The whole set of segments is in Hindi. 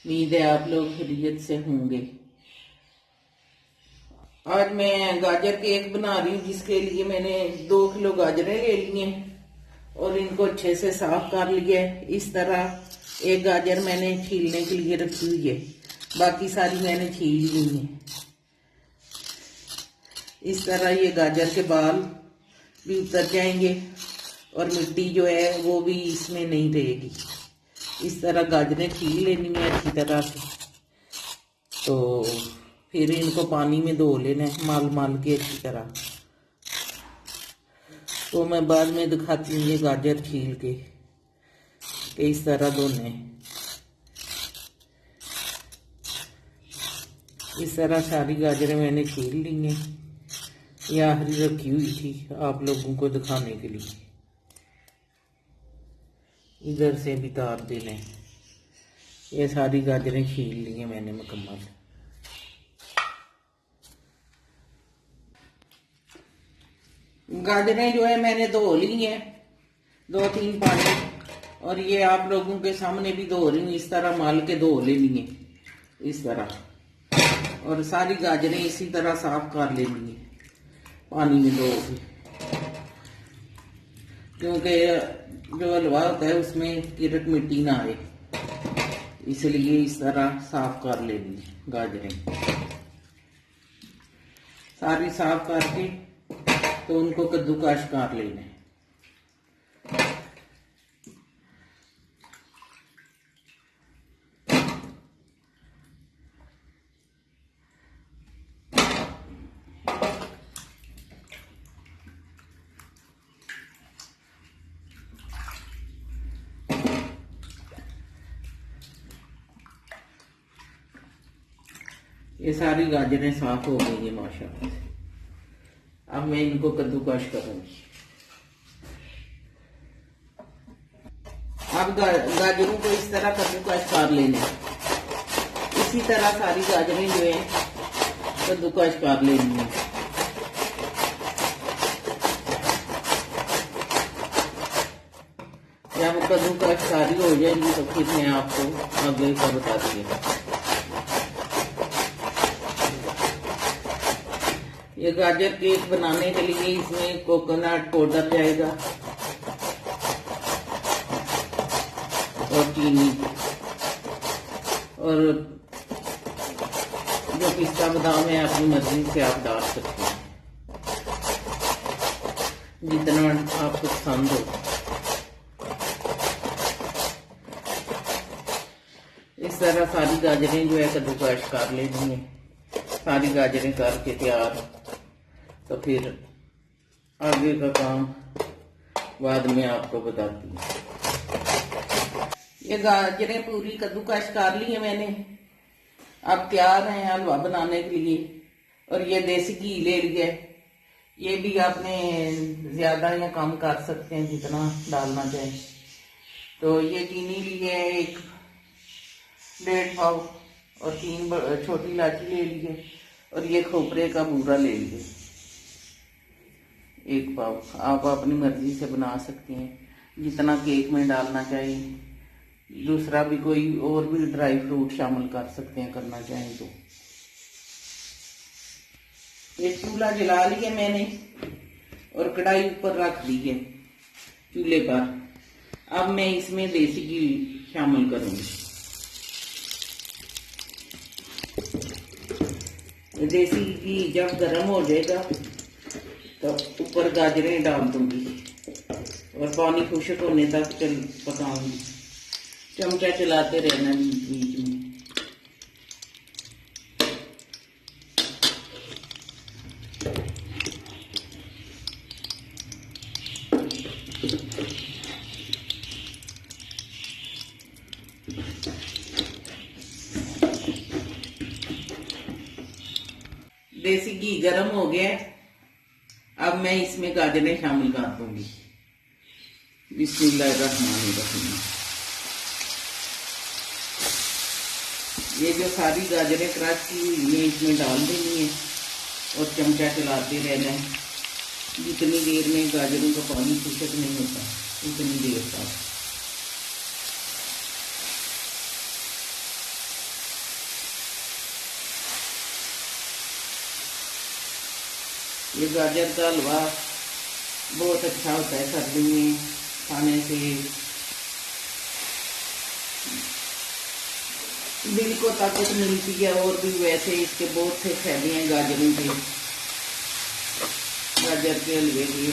उम्मीद है आप लोग खैरियत से होंगे। आज मैं गाजर केक बना रही हूँ, जिसके लिए मैंने 2 किलो गाजरें ले ली हैं और इनको अच्छे से साफ कर लिया है। इस तरह एक गाजर मैंने छीलने के लिए रखी हुई है, बाकी सारी मैंने छील ली है। इस तरह ये गाजर के बाल भी उतर जाएंगे और मिट्टी जो है वो भी इसमें नहीं रहेगी। इस तरह गाजरें छील लेनी है अच्छी तरह से। तो फिर इनको पानी में धो लेना है माल माल के अच्छी तरह। तो मैं बाद में दिखाती हूँ ये गाजर छील के कि इस तरह धोने। इस तरह सारी गाजरें मैंने छील ली हैं। ये आखिरी रखी हुई थी आप लोगों को दिखाने के लिए। इधर से भी तार देने। ये सारी गाजरें छील ली हैं मैंने मुकम्मल। गाजरें जो है मैंने धो ली हैं 2-3 पानी, और ये आप लोगों के सामने भी धो रही हूँ। इस तरह माल के धो लेनी है इस तरह, और सारी गाजरें इसी तरह साफ कर लेनी है पानी में धो के, क्योंकि जो हलवा होता है उसमें कीड़क मिट्टी ना आए, इसलिए इस तरह साफ कर लेनी है गाजरें। सारी साफ करके तो उनको कद्दूकस कर लेना है। ये सारी गाजरें साफ हो गई है माशाल्लाह से। अब मैं इनको कद्दूकस करूंगी। अब गाजरों को इस तरह कद्दूकस कर लेना। इसी तरह सारी गाजरें जो है कद्दूकस कर लेनी है। जब कद्दूकस सारी हो जाएगी तो फिर मैं आपको आगे का बताती हूँ। ये गाजर केक बनाने के लिए इसमें कोकोनट पाउडर जाएगा और चीनी, और जो पिस्ता बादाम है अपनी मर्जी से आप डाल सकते हैं, जितना आपको पसंद हो। इस तरह सारी गाजरें जो है कद्दूकस कर लेनी है। सारी गाजरें करके तैयार, तो फिर आगे का काम बाद में आपको बताती हूँ। ये गाजरें पूरी कद्दूकस कर ली है मैंने। अब तैयार हैं हलवा बनाने के लिए। और ये देसी घी ले लिया है। ये भी आपने ज्यादा या कम कर सकते हैं जितना डालना चाहे। तो ये चीनी ली है 1.5 पाव, और 3 छोटी इलायची ले ली है, और ये खोपरे का बूरा ले लिया 1 पाव। आप अपनी मर्जी से बना सकते हैं जितना केक में डालना चाहिए। दूसरा भी कोई और भी ड्राई फ्रूट शामिल कर सकते हैं करना चाहें तो। एक चूल्हा जला लिया मैंने और कढ़ाई ऊपर रख दी है चूल्हे पर। अब मैं इसमें देसी घी शामिल करूंगी। देसी घी जब गर्म हो जाएगा तो ऊपर गाजरें डाल दूंगी और पानी खुश्क होने तक पकाऊंगी। चमचा चलाते रहना बीच में। देसी घी गर्म हो गया। अब मैं इसमें गाजरें शामिल कर दूंगी। बिस्मिल्लाहिर्रहमानिर्रहीम। ये जो सारी गाजरें क्रश की हुई है इसमें डाल देनी है और चमचा चलाते रहना है जितनी देर में गाजरों का पानी खुश्क नहीं होता उतनी देर तक। ये गाजर का हलवा बहुत अच्छा होता है सर्दी में खाने से, दिल को ताकत मिलती है। और भी वैसे इसके बहुत से फायदे हैं गाजरों के, गाजर के हलवे के।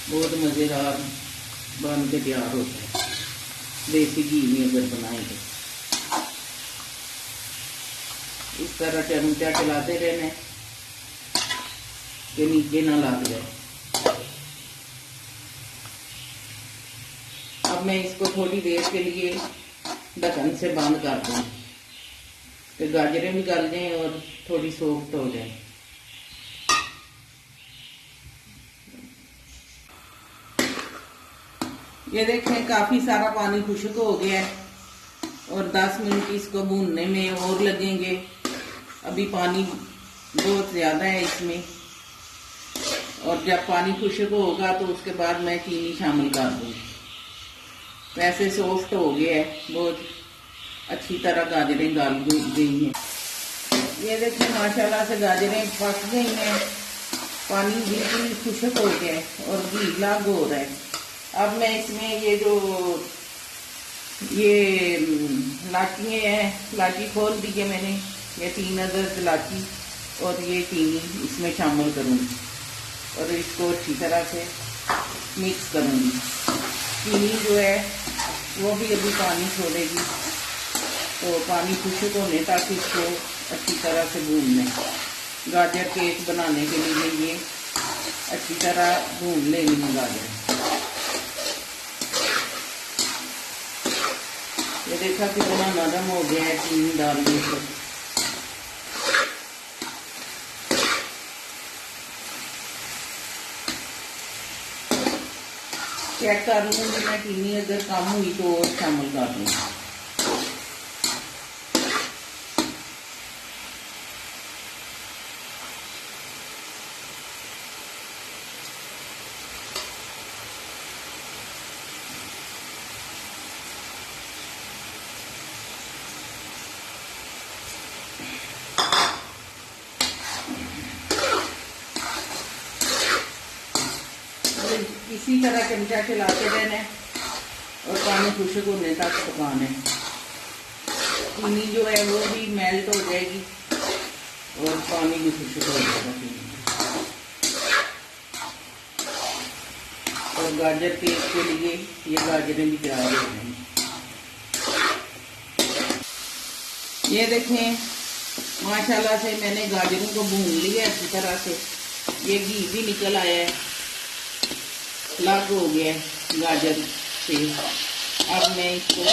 बहुत मज़ेदार बन के तैयार होता है देसी घी में अगर बनाएंगे। इस तरह चमचा चलाते रहना कि नीचे ना लग जाए। अब मैं इसको थोड़ी देर के लिए ढक्कन से बंद कर दूँ कि गाजरें भी गल जाएं और थोड़ी सॉफ्ट हो जाए। ये देखें काफ़ी सारा पानी खुश्क हो गया है और 10 मिनट इसको भूनने में और लगेंगे। अभी पानी बहुत ज़्यादा है इसमें, और जब पानी खुश्क होगा तो उसके बाद मैं चीनी शामिल कर दूँगी। वैसे सॉफ्ट हो गया है, बहुत अच्छी तरह गाजरें गल गई हैं। ये देखें माशाल्लाह से गाजरें पक गई हैं, पानी बिल्कुल खुश्क हो गया है और घी लाग हो रहा है। अब मैं इसमें ये लाची है, लाची खोल दी है मैंने, ये 3 अदद लाची और ये चीनी इसमें शामिल करूँगी और इसको अच्छी तरह से मिक्स करूँगी। चीनी जो है वो भी अभी पानी छोड़ेगी, तो पानी खुश्क होने तक इसको अच्छी तरह से भून लें। गाजर केक बनाने के लिए ये अच्छी तरह भून लेनी है गाजर। ये देखा कितना नरम हो गया है चीनी डालने से। चेक कर लूँगी मैं, चीनी अगर कम हुई तो और शामिल कर लूँगी। इसी तरह चमचा चलाते रहना है और पानी खुश्क होने तक पकाना है। चीनी जो है वो भी मेल्ट हो जाएगी और पानी भी खुश्क हो जाएगा। और गाजर केक के लिए ये गाजरें भी तैयार हो जाएंगी। ये देखें माशाल्लाह से मैंने गाजरों को भून लिया अच्छी तरह से, ये घी भी निकल आया है, अलग हो गया गाजर से। अब मैं इसको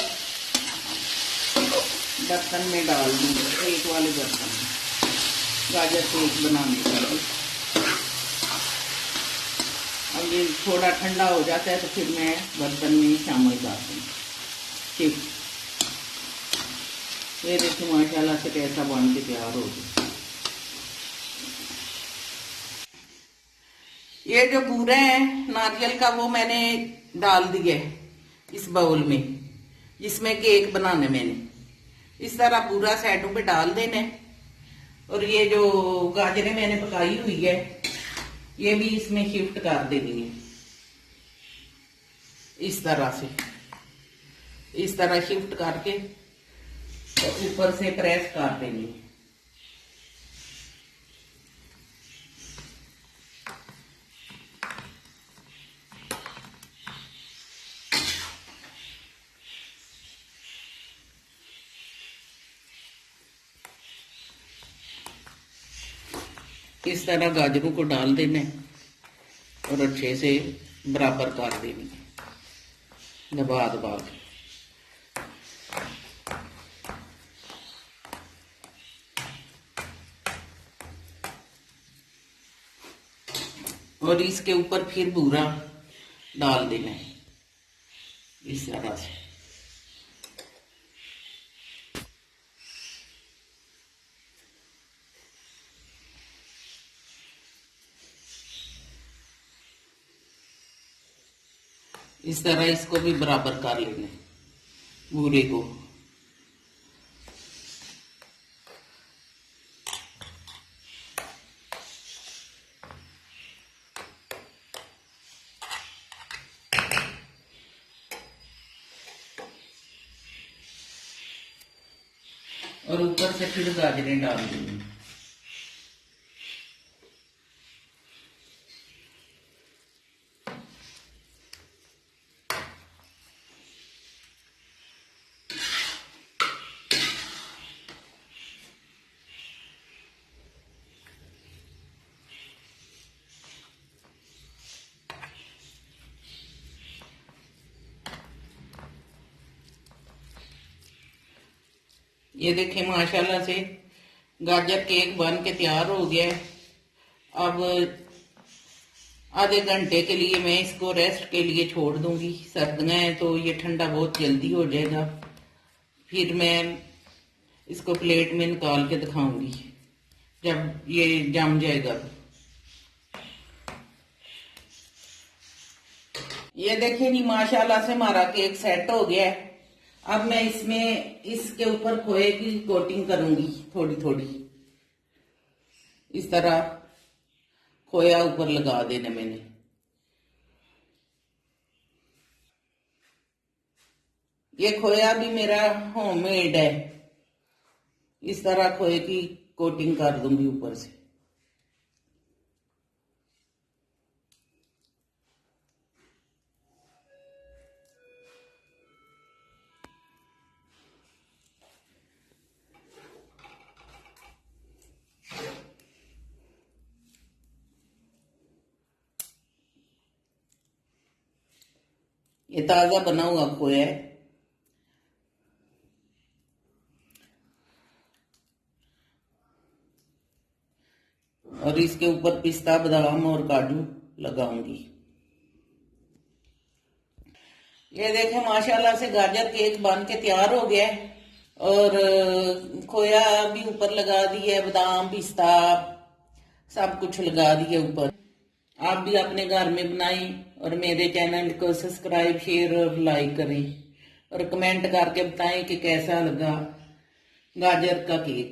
बर्तन में डाल दूँगी, केक वाले बर्तन में, गाजर केक बनाने के लिए। अब ये थोड़ा ठंडा हो जाता है तो फिर मैं बर्तन में शामिल कर दूँगी। ठीक, ये देखिए माशाल्लाह से कैसा बन के तैयार हो गया। ये जो बूरा है नारियल का वो मैंने डाल दिया है इस बाउल में जिसमें केक बनाने मैंने। इस तरह पूरा साइडों पे डाल देना है और ये जो गाजरें मैंने पकाई हुई है ये भी इसमें शिफ्ट कर देनी है। इस तरह से, इस तरह शिफ्ट करके ऊपर से प्रेस कर देनी है। इस तरह गाजरों को डाल देना है और अच्छे से बराबर कर देनी है दबा दबा के। और इसके ऊपर फिर बूरा डाल देना है इस तरह से। इस तरह इसको भी बराबर कर लेना है बूरे को। और ऊपर से फिर गाजरें डाल दूंगी। ये देखिए माशाल्लाह से गाजर केक बन के तैयार हो गया है। अब आधे घंटे के लिए मैं इसको रेस्ट के लिए छोड़ दूंगी। सर्दियाँ हैं तो ये ठंडा बहुत जल्दी हो जाएगा। फिर मैं इसको प्लेट में निकाल के दिखाऊंगी जब ये जम जाएगा। ये देखिए जी माशाल्लाह से हमारा केक सेट हो गया है। अब मैं इसमें इसके ऊपर खोए की कोटिंग करूंगी थोड़ी थोड़ी। इस तरह खोया ऊपर लगा देना मैंने। ये खोया भी मेरा होममेड है। इस तरह खोए की कोटिंग कर दूंगी ऊपर से। ये ताजा बना हुआ खोया है। और इसके ऊपर पिस्ता बादाम और काजू लगाऊंगी। ये देखें माशाल्लाह से गाजर केक बन के तैयार हो गया है। और खोया भी ऊपर लगा दिया है, बादाम पिस्ता सब कुछ लगा दिया ऊपर। आप भी अपने घर में बनाएं और मेरे चैनल को सब्सक्राइब शेयर और लाइक करें और कमेंट करके बताएं कि कैसा लगा गाजर का केक।